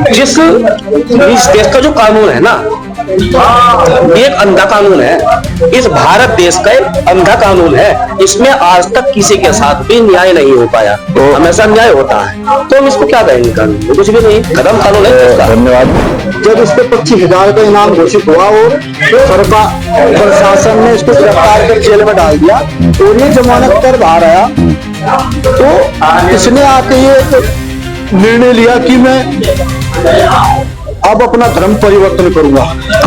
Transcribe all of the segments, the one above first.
जिस इस देश का जो कानून है ना, एक अंधा कानून है। इस भारत देश का एक अंधा कानून है। इसमें आज तक किसी के साथ भी न्याय नहीं हो पाया, तो हमेशा अन्याय होता है। तो हम इसको क्या कहेंगे? कानून कुछ भी नहीं, कदम कानून है इसका। धन्यवाद। जब इस पे 25,000 का इनाम घोषित हुआ और सरकार प्रशासन ने इसको गिरफ्तार कर जेल में डाल दिया और ये जमानत कर बाहर आया, तो इसने आके ये निर्णय लिया कि मैं अब अपना धर्म परिवर्तन करूंगा,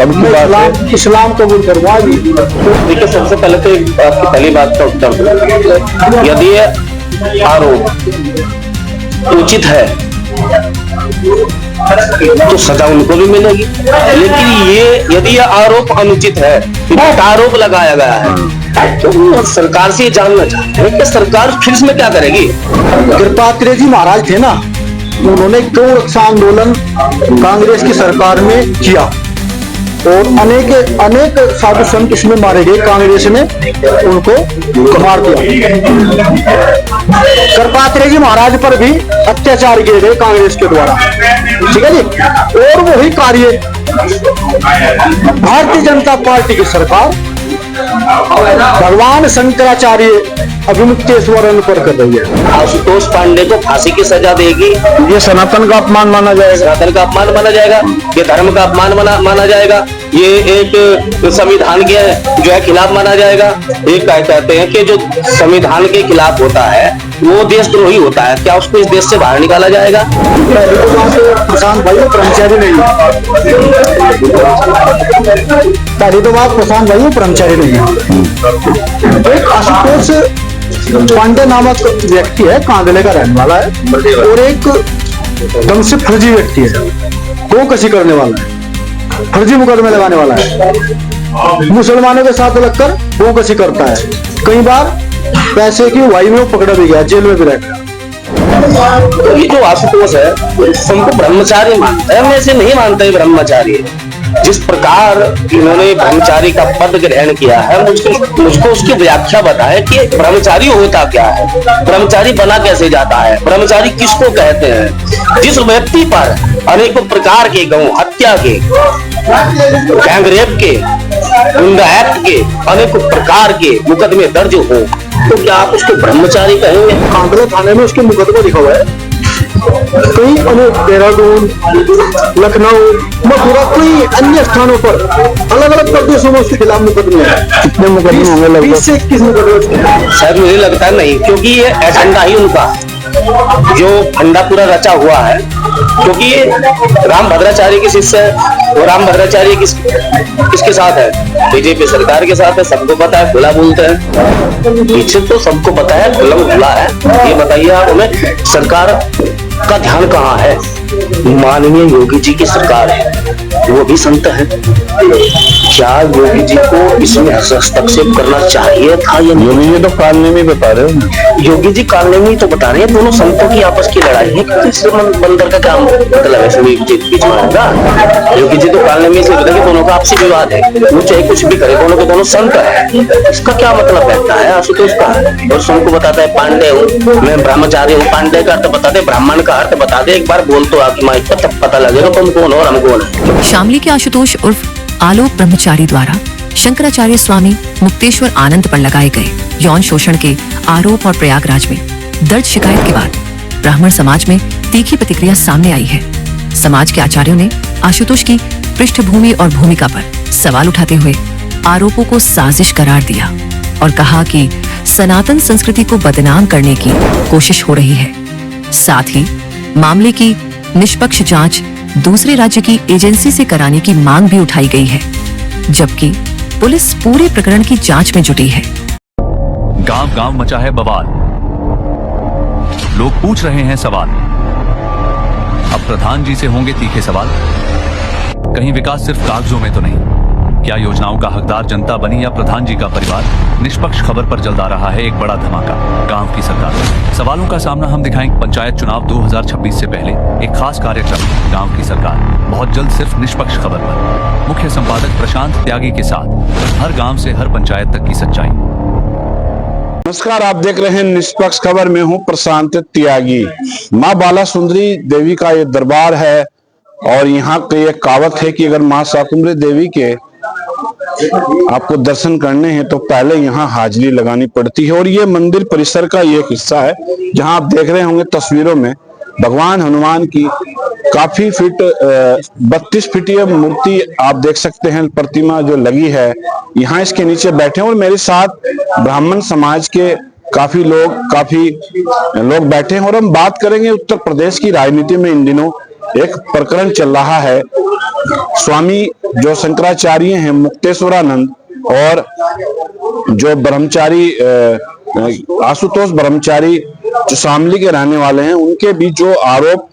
मैं इस्लाम कबूल करूंगा। देखिए, सबसे पहले तो आपकी पहली बात का उत्तर दूं। यदि ये आरोप उचित है तो सजा उनको भी मिलेगी, लेकिन ये यदि यह आरोप अनुचित है, आरोप लगाया गया है, तो सरकार से ये जानना चाहते हैं कि सरकार फिर इसमें क्या करेगी। कृपात्रे जी महाराज थे ना, उन्होंने गौ रक्षा आंदोलन कांग्रेस की सरकार में किया और अनेक साधु संत इसमें मारे गए, कांग्रेस ने उनको मार दिया। कृपात्रे जी महाराज पर भी अत्याचार किए गए कांग्रेस के द्वारा, ठीक है जी। और वही कार्य भारतीय जनता पार्टी की सरकार भगवान शंकराचार्य अभिमुक्तेश्वर पर कर रही है। आशुतोष पांडे को फांसी की सजा देगी। ये सनातन का अपमान माना जाएगा, सनातन का अपमान माना जाएगा, ये धर्म का अपमान माना जाएगा, ये एक संविधान के जो है खिलाफ माना जाएगा। ये कहते हैं कि जो संविधान के खिलाफ होता है वो देशद्रोही होता है, क्या उसको इस देश से बाहर निकाला जाएगा? प्रशांत भाई कर्मचारी नहीं है, पहली तो बात प्रशांत भाई कर्मचारी नहीं है। एक आशुतोष पांडे नामक व्यक्ति है, कांदले का रहने वाला है, और एक दम से फर्जी व्यक्ति है, गो कसी करने वाला है, फर्जी मुकदमे लगाने वाला है, मुसलमानों के साथ लगकर गो कसी करता है। कई बार पैसे की वाई में वो पकड़ा भी गया, जेल में भी रहता है। तो ये जो आशुतोष है हमको ब्रह्मचारी मानता है, मैं इसे नहीं मानता है ब्रह्मचारी है। जिस प्रकार इन्होंने ब्रह्मचारी का पद ग्रहण किया है, मुझको उसकी व्याख्या बताए कि ब्रह्मचारी होता क्या है, ब्रह्मचारी बना कैसे जाता है, ब्रह्मचारी किसको कहते हैं। जिस व्यक्ति पर अनेकों प्रकार के गौ हत्या के, गैंगरेप के, गुंडा एक्ट के अनेकों प्रकार के मुकदमे दर्ज हो, तो क्या आप उसको ब्रह्मचारी कहेंगे? कांगड़ा थाने में उसके मुकदमा लिखा हुआ है। कई अनेक देहरादून, लखनऊ, मथुरा, कई अन्य स्थानों पर अलग अलग प्रदेशों में उसके खिलाफ मुकदमे हैं। कितने मुकदमे होंगे? लगभग 20 से 21 मुकदमे। शायद मुझे लगता है नहीं, क्योंकि ये एजेंडा ही उनका जो फंडा पूरा रचा हुआ है, क्योंकि ये राम भद्राचार्य के शिष्य है और राम भद्राचार्य किसके साथ है? बीजेपी सरकार के साथ है। सबको पता है, खुला बोलते हैं, पीछे तो सबको पता है, खुला है। ये बताइए आप हमें, सरकार का ध्यान कहाँ है? माननीय योगी जी की सरकार है, वो भी संत है। क्या योगी जी को इसमें हस्तक्षेप करना चाहिए था या नहीं? योगी जी तो कालने में बता रहे हो। योगी जी कालने में तो बता रहे हैं, दोनों संतों की आपस की लड़ाई है। बंदर का क्या मतलब है बीच में आएगा? योगी जी तो कालने में से कि दोनों का आपसी विवाद है, वो चाहे कुछ भी करे, दोनों के दोनों संत है। इसका क्या मतलब रहता है आशुतोष का? और सबको बताता है पांडे हूँ मैं, ब्रह्मचारी हूँ। पांडे का अर्थ बता दे, ब्राह्मण का अर्थ बता दे, एक बार बोल तो आके माइक पर, तब पता लगेगा तुम कौन हो और हम कौन है। शामली के आशुतोष उर्फ आलोक ब्रह्मचारी द्वारा शंकराचार्य स्वामी मुक्तेश्वर आनंद पर लगाए गए यौन शोषण के आरोप और प्रयागराज में दर्ज शिकायत के बाद ब्राह्मण समाज में तीखी प्रतिक्रिया सामने आई है। समाज के आचार्यों ने आशुतोष की पृष्ठभूमि और भूमिका पर सवाल उठाते हुए आरोपों को साजिश करार दिया और कहा कि सनातन संस्कृति को बदनाम करने की कोशिश हो रही है। साथ ही मामले की निष्पक्ष जांच दूसरे राज्य की एजेंसी से कराने की मांग भी उठाई गई है, जबकि पुलिस पूरे प्रकरण की जांच में जुटी है। गांव-गांव मचा है बवाल, लोग पूछ रहे हैं सवाल। अब प्रधान जी से होंगे तीखे सवाल। कहीं विकास सिर्फ कागजों में तो नहीं, क्या योजनाओं का हकदार जनता बनी या प्रधान जी का परिवार? निष्पक्ष खबर पर जल्दा रहा है एक बड़ा धमाका, गांव की सरकार। सवालों का सामना हम दिखाएंगे पंचायत चुनाव 2026 से पहले एक खास कार्यक्रम, गांव की सरकार, बहुत जल्द सिर्फ निष्पक्ष खबर पर। मुख्य संपादक प्रशांत त्यागी के साथ हर गांव से हर पंचायत तक की सच्चाई। नमस्कार, आप देख रहे हैं निष्पक्ष खबर में हूं प्रशांत त्यागी। माँ बाला सुंदरी देवी का ये दरबार है और यहाँ की एक कहावत है कि अगर माँ शाकुंभरी देवी के आपको दर्शन करने हैं तो पहले यहाँ हाजिरी लगानी पड़ती है। और ये मंदिर परिसर का ये एक हिस्सा है जहाँ आप देख रहे होंगे तस्वीरों में भगवान हनुमान की काफी फीट 32 फीट ये मूर्ति आप देख सकते हैं, प्रतिमा जो लगी है यहाँ इसके नीचे बैठे हैं। और मेरे साथ ब्राह्मण समाज के काफी लोग बैठे हैं और हम बात करेंगे उत्तर प्रदेश की राजनीति में इन दिनों एक प्रकरण चल रहा है। स्वामी जो शंकराचार्य हैं मुक्तेश्वरानंद और जो ब्रह्मचारी आशुतोष ब्रह्मचारी जो शामली के रहने वाले हैं, उनके बीच जो आरोप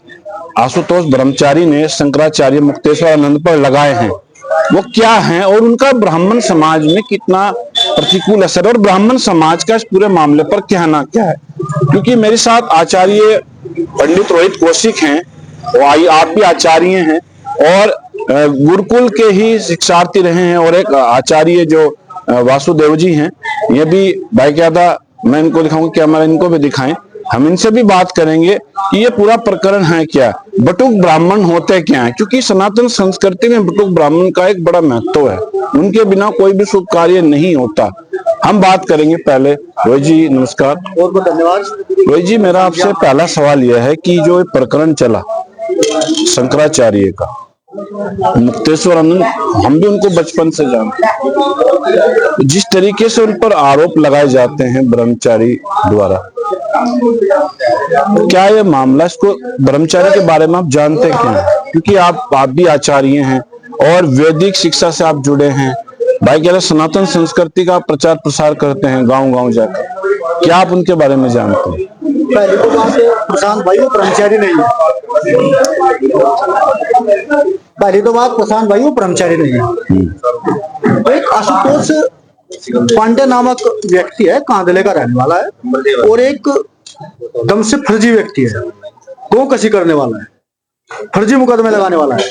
आशुतोष ब्रह्मचारी ने शंकराचार्य मुक्तेश्वरानंद पर लगाए हैं वो क्या हैं और उनका ब्राह्मण समाज में कितना प्रतिकूल असर और ब्राह्मण समाज का इस पूरे मामले पर कहना क्या है। क्योंकि मेरे साथ आचार्य पंडित रोहित कौशिक हैं और आप भी आचार्य हैं और गुरुकुल के ही शिक्षार्थी रहे हैं, और एक आचार्य जो वासुदेव जी हैं ये भी बाकायदा, मैं इनको दिखाऊंगा, कैमरा इनको भी दिखाएं, हम इनसे भी बात करेंगे कि ये पूरा प्रकरण है क्या, बटुक ब्राह्मण होते क्या है। क्योंकि सनातन संस्कृति में बटुक ब्राह्मण का एक बड़ा महत्व है, उनके बिना कोई भी शुभ कार्य नहीं होता। हम बात करेंगे। पहले रोहित जी नमस्कार। बहुत बहुत धन्यवाद। रोहित जी, मेरा आपसे पहला सवाल यह है कि जो प्रकरण चला शंकराचार्य का, मुक्तेश्वरानंद, हम भी उनको बचपन से जानते हैं, जिस तरीके से उन पर आरोप लगाए जाते हैं ब्रह्मचारी द्वारा, क्या ये मामला, इसको ब्रह्मचारी के बारे में आप जानते क्या हैं? क्योंकि आप भी आचार्य हैं और वैदिक शिक्षा से आप जुड़े हैं, भाई कह रहे सनातन संस्कृति का प्रचार प्रसार करते हैं गांव-गांव जाकर, क्या आप उनके बारे में जानते हैं? पहले तो बात प्रशांत भाई वो ब्रह्मचारी नहीं है। पहली तो बात प्रशांत भाई वो ब्रह्मचारी नहीं है। एक आशुतोष पांडे नामक व्यक्ति है, कांदले का रहने वाला है और एक दम से फर्जी व्यक्ति है, गौ कसी करने वाला है, फर्जी मुकदमे लगाने वाला है,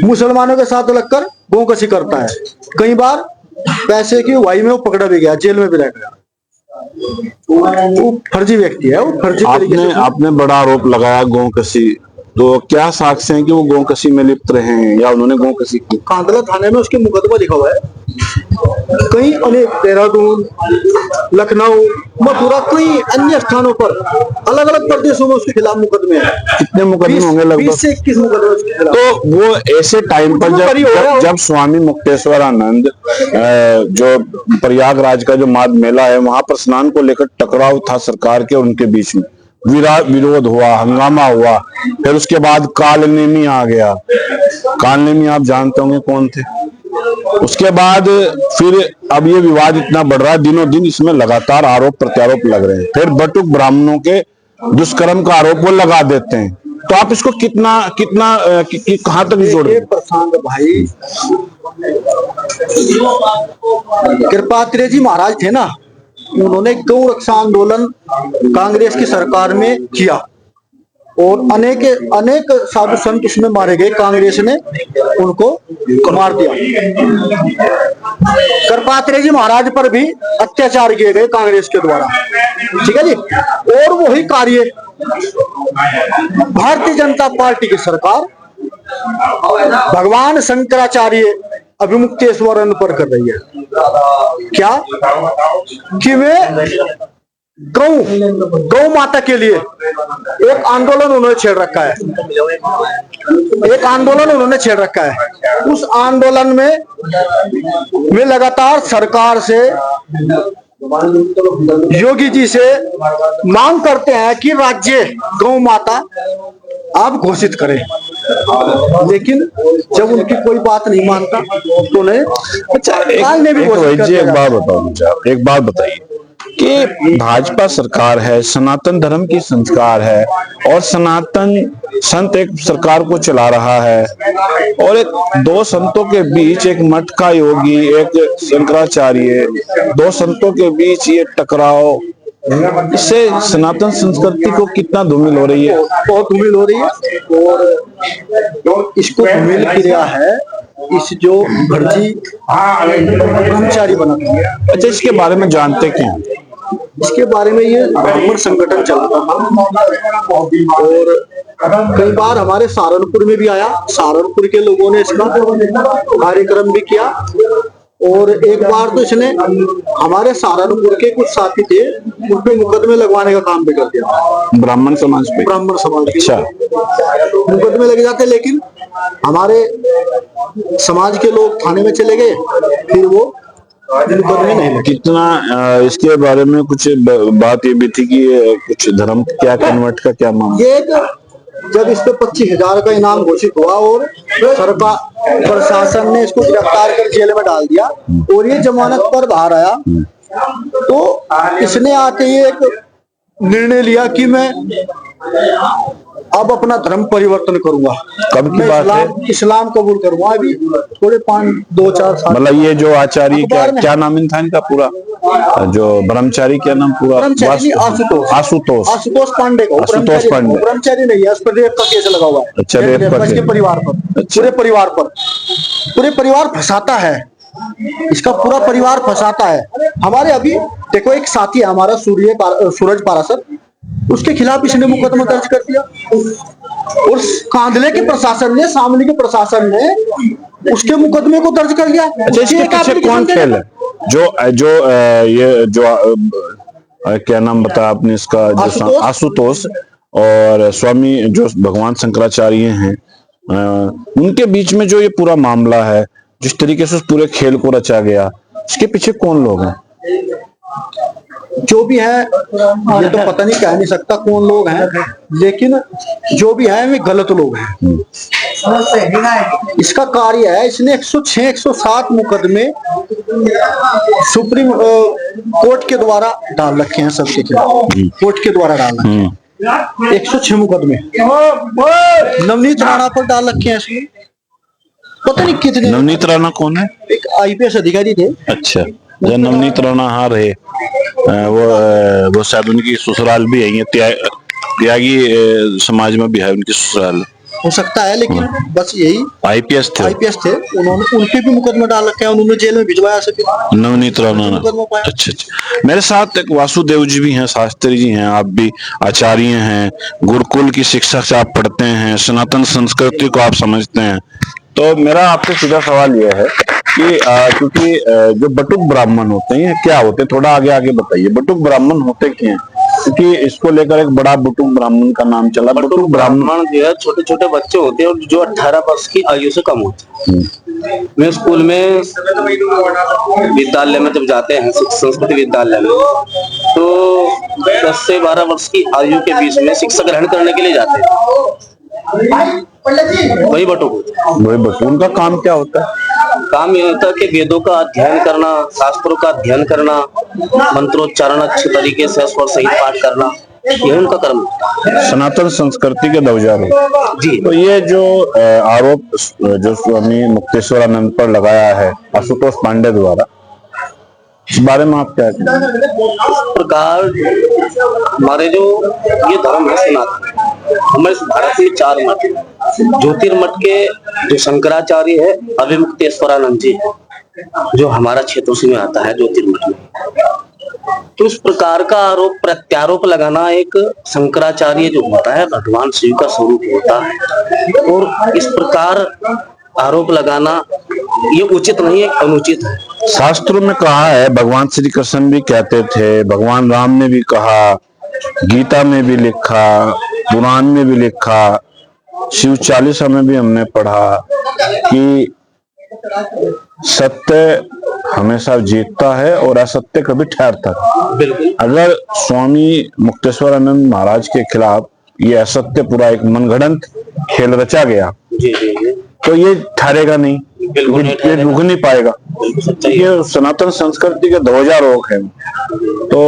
मुसलमानों के साथ लगकर गौ कसी करता है। कई बार पैसे की वाई में वो पकड़ा भी गया, जेल में भी रह गया। वो फर्जी व्यक्ति है, वो फर्जी आपने बड़ा आरोप लगाया गौ कसी, तो क्या साक्ष्य हैं कि वो गौ कसी में लिप्त रहे हैं या उन्होंने गौ कसी की? कांदला थाने में उसके मुकदमा लिखा हुआ है। कई अनेक देहरादून, लखनऊ, मथुरा, कई अन्य स्थानों पर अलग अलग प्रदेशों में उसके खिलाफ मुकदमे हैं। कितने मुकदमे होंगे? लगभग 20 से 21 मुकदमे उसके खिलाफ। तो वो ऐसे टाइम पर जब स्वामी मुक्तेश्वरानंद जो प्रयागराज का जो माघ मेला है वहां पर स्नान को लेकर टकराव था सरकार के और उनके बीच में, विरोध हुआ, हंगामा हुआ, फिर उसके बाद कालनेमी आ गया। कालनेमी आप जानते होंगे कौन थे। उसके बाद फिर अब ये विवाद इतना बढ़ रहा है, दिनों दिन इसमें लगातार आरोप प्रत्यारोप लग रहे हैं। फिर बटुक ब्राह्मणों के दुष्कर्म का आरोप वो लगा देते हैं। तो आप इसको कहां तक जोड़ेंगे? प्रशांत भाई, कृपात्रे जी महाराज थे ना, उन्होंने गौ रक्षा आंदोलन कांग्रेस की सरकार में किया और अनेक साधु संत उसमें मारे गए, कांग्रेस ने उनको मार दिया। कृपात्रे जी महाराज पर भी अत्याचार किए गए कांग्रेस के द्वारा, ठीक है जी। और वही कार्य भारतीय जनता पार्टी की सरकार भगवान शंकराचार्य अभिमुक्तेश्वरानंद पर कर रही है। क्या कि वे गौ माता के लिए एक आंदोलन उन्होंने छेड़ रखा है, उस आंदोलन में लगातार सरकार से, योगी जी से मांग करते हैं कि राज्य गौ माता आप घोषित करें, लेकिन जब उनकी कोई बात नहीं मानता तो उन्हें एक बात बताइए कि भाजपा सरकार है, सनातन धर्म की संस्कार है और सनातन संत एक सरकार को चला रहा है और एक दो संतों के बीच, एक मठ का योगी, एक शंकराचार्य, दो संतों के बीच ये टकराव, इससे सनातन संस्कृति को कितना धूमिल हो रही है? बहुत धूमिल हो रही है और इसको धूमिल किया है इस जो फर्जी ब्रह्मचारी बना। अच्छा, इसके बारे में जानते क्या हैं? इसके बारे में ये ब्राह्मण संगठन चलाता था और कई बार हमारे सहारनपुर में भी आया। सहारनपुर के लोगों ने इसका कार्यक्रम भी किया और एक बार तो इसने हमारे सहारनपुर के कुछ साथी थे उन पे मुकदमे लगवाने का काम भी कर दिया। ब्राह्मण समाज पे? ब्राह्मण समाज के अच्छा। मुकदमे लग जाते, लेकिन हमारे समाज के लोग थाने में चले गए, फिर वो मुकदमे नहीं लगे। कितना इसके बारे में कुछ बात ये भी थी कि कुछ धर्म क्या कन्वर्ट का क्या मामला? ये जब इस पे 25,000 का इनाम घोषित हुआ और सरकार प्रशासन ने इसको गिरफ्तार कर जेल में डाल दिया और ये जमानत पर बाहर आया, तो इसने आके ये एक निर्णय लिया कि मैं अब अपना धर्म परिवर्तन करूंगा। कब की बात है? इस्लाम कबूल करूंगा। अभी थोड़े 2-4 साल। मतलब ये जो आचार्य क्या नाम था इनका पूरा, जो ब्रह्मचारी क्या नाम पूरा? आशुतोष पांडे को। आशुतोष पांडे ब्रह्मचारी नहीं है, उस पर रेप का केस लगा हुआ है। अच्छा, रेप का केस। इसके परिवार पर, पूरे परिवार फंसाता है, इसका पूरा परिवार फंसाता है। हमारे अभी देखो एक साथी है हमारा सूरज पारासर, उसके खिलाफ इसने मुकदमा दर्ज कर दिया और कांदले के प्रशासन ने, शामली के प्रशासन ने उसके मुकदमे को दर्ज कर लिया। अच्छा, इसके पीछे कौन खेल है? क्या नाम बताया आपने इसका? आशुतोष और स्वामी जो भगवान शंकराचार्य हैं, उनके बीच में जो ये पूरा मामला है, जिस तरीके से उस पूरे खेल को रचा गया, इसके पीछे कौन लोग हैं? जो भी है ये तो पता नहीं, कह नहीं सकता कौन लोग हैं, लेकिन जो भी है वे गलत लोग हैं। इसका कार्य है, इसने 106, 107 मुकदमे सुप्रीम कोर्ट के द्वारा डाल रखे हैं, सबके खिलाफ कोर्ट के द्वारा डाल रखे हैं। 106 मुकदमे नवनीत राणा पर डाल रखे हैं इसने, पता नहीं कितने। नवनीत राणा कौन है? एक IPS अधिकारी थे। अच्छा, जो नवनीत राणा हाँ रहे, वो शायद उनकी ससुराल भी है, त्यागी समाज में भी है उनकी ससुराल, हो सकता है, लेकिन बस यही IPS थे। उन्होंने उनपे भी मुकदमा डाल रखे हैं, उन्होंने जेल में भिजवाया सके नवनीत राणा। अच्छा अच्छा। मेरे साथ एक वासुदेव जी भी हैं, शास्त्री जी हैं, आप भी आचार्य हैं, गुरुकुल की शिक्षा से आप पढ़ते हैं, सनातन संस्कृति को आप समझते हैं। तो मेरा आपसे सीधा सवाल यह है कि क्योंकि जो बटुक ब्राह्मण होते हैं क्या होते हैं, थोड़ा आगे आगे बताइए, बटुक ब्राह्मण होते क्या हैं? क्योंकि इसको लेकर एक बड़ा बटुक ब्राह्मण का नाम चला। बटुक ब्राह्मण जो है छोटे छोटे बच्चे होते हैं और जो 18 वर्ष की आयु से कम होते हैं। वे स्कूल में, विद्यालय में जब जाते हैं, संस्कृत विद्यालय में, तो 10 से 12 वर्ष की आयु के बीच में शिक्षा ग्रहण करने के लिए जाते हैं। वही बटुक। उनका काम क्या होता है? काम ये होता है कि वेदों का अध्ययन करना, शास्त्रों का अध्ययन करना, मंत्रोच्चारण अच्छे तरीके से स्वर सहित पाठ करना, यही उनका कर्म है। सनातन संस्कृति के ध्वजारोह जी। तो ये जो आरोप जो स्वामी मुक्तेश्वरानंद पर लगाया है आशुतोष पांडे द्वारा, इस बारे में आप क्या कहेंगे? इस प्रकार हमारे जो ये धर्म है सनातन, हमारे भारत में 4 मठ है। ज्योतिर्मठ के जो शंकराचार्य है अभिमुक्तेश्वरानंद जी, जो हमारा क्षेत्र से में आता है ज्योतिर्मठ में। तो इस प्रकार का आरोप प्रत्यारोप लगाना एक शंकराचार्य जो होता है भगवान शिव का स्वरूप होता है, और इस प्रकार आरोप लगाना ये उचित नहीं है, अनुचित है। शास्त्रों में कहा है, भगवान श्री कृष्ण भी कहते थे, भगवान राम ने भी कहा, गीता में भी लिखा, पुराण में भी लिखा, शिव चालीसा में भी हमने पढ़ा कि सत्य हमेशा जीतता है और असत्य कभी ठहरता है। अगर स्वामी मुक्तेश्वरानंद महाराज के खिलाफ ये असत्य पूरा एक मनगढ़ंत खेल रचा गया, तो ये ठहरेगा नहीं, ये रुक नहीं पाएगा। ये सनातन संस्कृति के ध्वजारोहक है। तो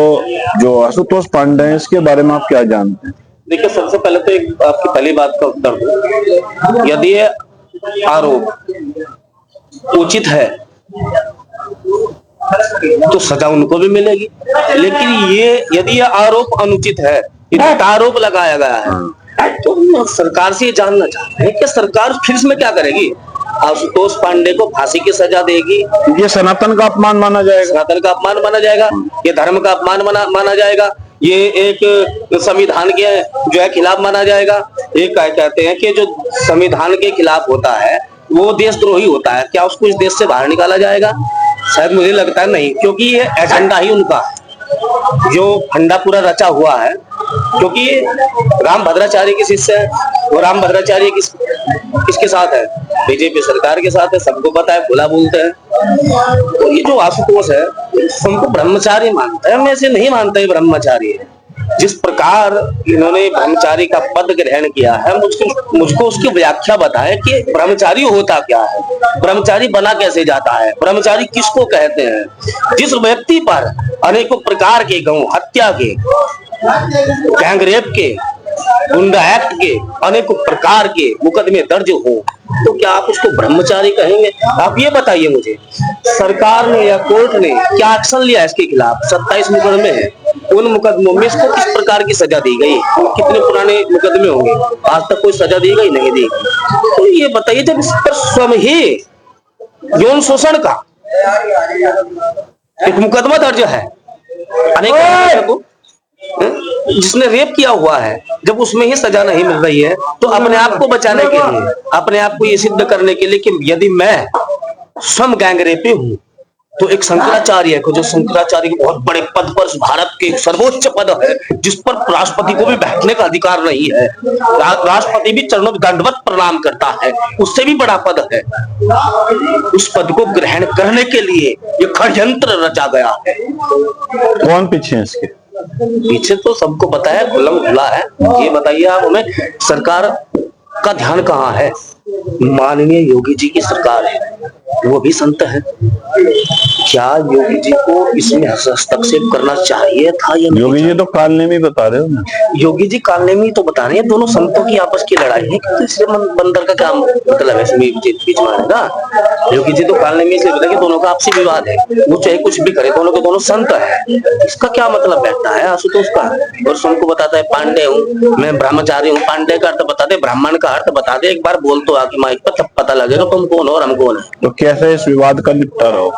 जो आशुतोष पांडे हैं, इसके बारे में आप क्या जानते हैं? देखिए, सबसे पहले तो एक आपकी पहली बात का उत्तर दूं, यदि ये आरोप उचित है तो सजा उनको भी मिलेगी, लेकिन ये यदि ये आरोप अनुचित है, आरोप लगाया गया है, तो सरकार से ये जानना चाहते हैं कि सरकार फिर इसमें क्या करेगी। आशुतोष पांडे को फांसी की सजा देगी। ये सनातन का अपमान माना जाएगा। सनातन का अपमान माना जाएगा, ये धर्म का अपमान माना जाएगा, ये एक संविधान के जो है खिलाफ माना जाएगा। ये क्या कहते हैं कि जो संविधान के खिलाफ होता है वो देशद्रोही होता है। क्या उसको इस देश से बाहर निकाला जाएगा? शायद मुझे लगता है नहीं, क्योंकि ये एजेंडा ही उनका है जो फंडा पूरा रचा हुआ है। क्योंकि राम भद्राचार्य के शिष्य है, वो राम भद्राचार्य किसके साथ है? बीजेपी सरकार के साथ है, सबको पता है, खुला बोलते हैं। तो ये जो आशुतोष है उनको ब्रह्मचारी मानता है, मैं इसे नहीं मानता है ब्रह्मचारी है। जिस प्रकार इन्होंने ब्रह्मचारी का पद ग्रहण किया है, मुझको उसकी व्याख्या बताएं कि ब्रह्मचारी होता क्या है, ब्रह्मचारी बना कैसे जाता है, ब्रह्मचारी किसको कहते हैं। जिस व्यक्ति पर अनेकों प्रकार के गौ हत्या के, गैंगरेप के, गुंडा एक्ट के अनेकों प्रकार के मुकदमे दर्ज हो, तो क्या आप उसको ब्रह्मचारी कहेंगे? आप ये बताइए मुझे, सरकार ने या कोर्ट ने क्या एक्शन लिया इसके खिलाफ? 27 मुकदमे हैं, उन मुकदमों में इसको किस प्रकार की सजा दी गई? कितने पुराने मुकदमे होंगे, आज तक कोई सजा दी गई? नहीं दी। तो ये बताइए, जब इस पर स्वयं ही यौन शोषण का एक मुकदमा दर्ज है, अनेक जिसने रेप किया हुआ है, जब उसमें ही सजा नहीं मिल रही है, तो अपने आप को बचाने के लिए, अपने आप को ये सिद्ध करने के लिए कि यदि मैं स्वयं गैंगरेपी हूं, तो एक शंकराचार्य को, जो शंकराचार्य के बहुत बड़े पद पर, भारत के सर्वोच्च पद है, जिस पर राष्ट्रपति को भी बैठने का अधिकार नहीं है, राष्ट्रपति भी चरणों में दंडवत प्रणाम करता है, उससे भी बड़ा पद है, उस पद को ग्रहण करने के लिए ये षड्यंत्र रचा गया है। कौन पीछे है इसके? पीछे तो सबको पता है, खुल्लम खुला है। ये बताइए आप हमें, सरकार का ध्यान कहाँ है? माननीय योगी जी की सरकार है, वो भी संत है। क्या योगी जी को इसमें हस्तक्षेप करना चाहिए था या नहीं? योगी जी तो कालनेमी बता रहे हो ना। योगी जी कालनेमी तो बता रहे हैं, दोनों संतों की आपस की लड़ाई है, तो इससे बंदर का क्या मतलब है बीच में आएगा? योगी जी तो कालनेमी इसलिए बता कि दोनों का आपसी विवाद है, वो चाहे कुछ भी करे, दोनों के दोनों संत है, इसका क्या मतलब बैठता है आशुतोष का? और सबको बताता है पांडे हूँ मैं, ब्रह्मचारी हूँ। पांडे का अर्थ बता दे, ब्राह्मण का अर्थ बता दे, एक बार बोल तो आके माइक पर, तब पता लगेगा तुम कौन हो और हम कौन है। तो कैसे इस विवाद का निपटारा हो?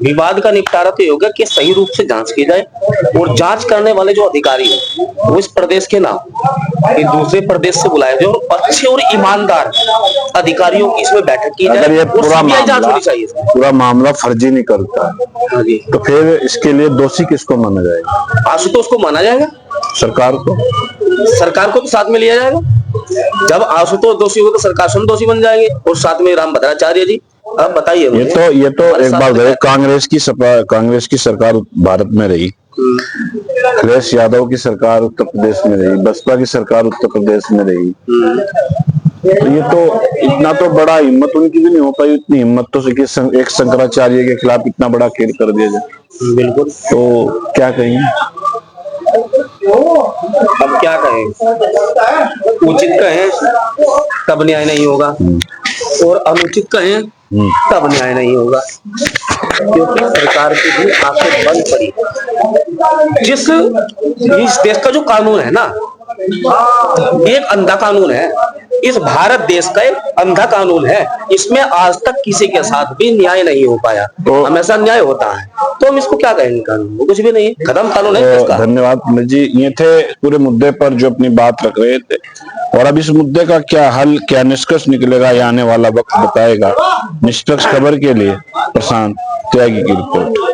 विवाद का निपटारा तो होगा कि सही रूप से जांच की जाए, और जांच करने वाले जो अधिकारी हैं वो इस प्रदेश के ना, एक दूसरे प्रदेश से बुलाए जाए, और अच्छे और ईमानदार अधिकारियों की इसमें बैठक की जाए। अगर ये पूरा मामला फर्जी निकलता है, तो फिर इसके लिए दोषी किसको माना जाएगा? आशुतोष को माना जाएगा, सरकार को, सरकार को भी साथ में लिया जाएगा। जब आशुतोष दोषी हो तो सरकार स्वयं दोषी बन जाएगी, और साथ में राम भद्राचार्य जी। अब बताइए, ये तो एक बात है, कांग्रेस की सरकार भारत में रही, अखिलेश यादव की सरकार उत्तर प्रदेश में रही, बसपा की सरकार उत्तर प्रदेश में रही, तो ये तो इतना तो बड़ा हिम्मत उनकी भी नहीं हो पाई, इतनी हिम्मत तो एक शंकराचार्य के खिलाफ इतना बड़ा खेल कर दिया जाए। बिल्कुल, तो क्या कहेंगे? अब क्या कहें? उचित कहें तब न्याय नहीं होगा, और अनुचित कहें तब न्याय नहीं होगा, क्योंकि सरकार की भी आंखें बंद पड़ी। जिस इस देश का जो कानून है ना, एक अंधा कानून है, इस भारत देश का एक अंधा कानून है, इसमें आज तक किसी के साथ भी न्याय नहीं हो पाया, तो हमेशा न्याय होता है, तो हम इसको क्या कहेंगे? कानून वो कुछ भी नहीं है, खत्म कानून है इसका। धन्यवाद पंडित जी, ये थे पूरे मुद्दे पर जो अपनी बात रख रहे थे, और अब इस मुद्दे का क्या हल, क्या निष्कर्ष निकलेगा, ये आने वाला वक्त बताएगा। निष्पक्ष खबर के लिए प्रशांत त्यागी की रिपोर्ट।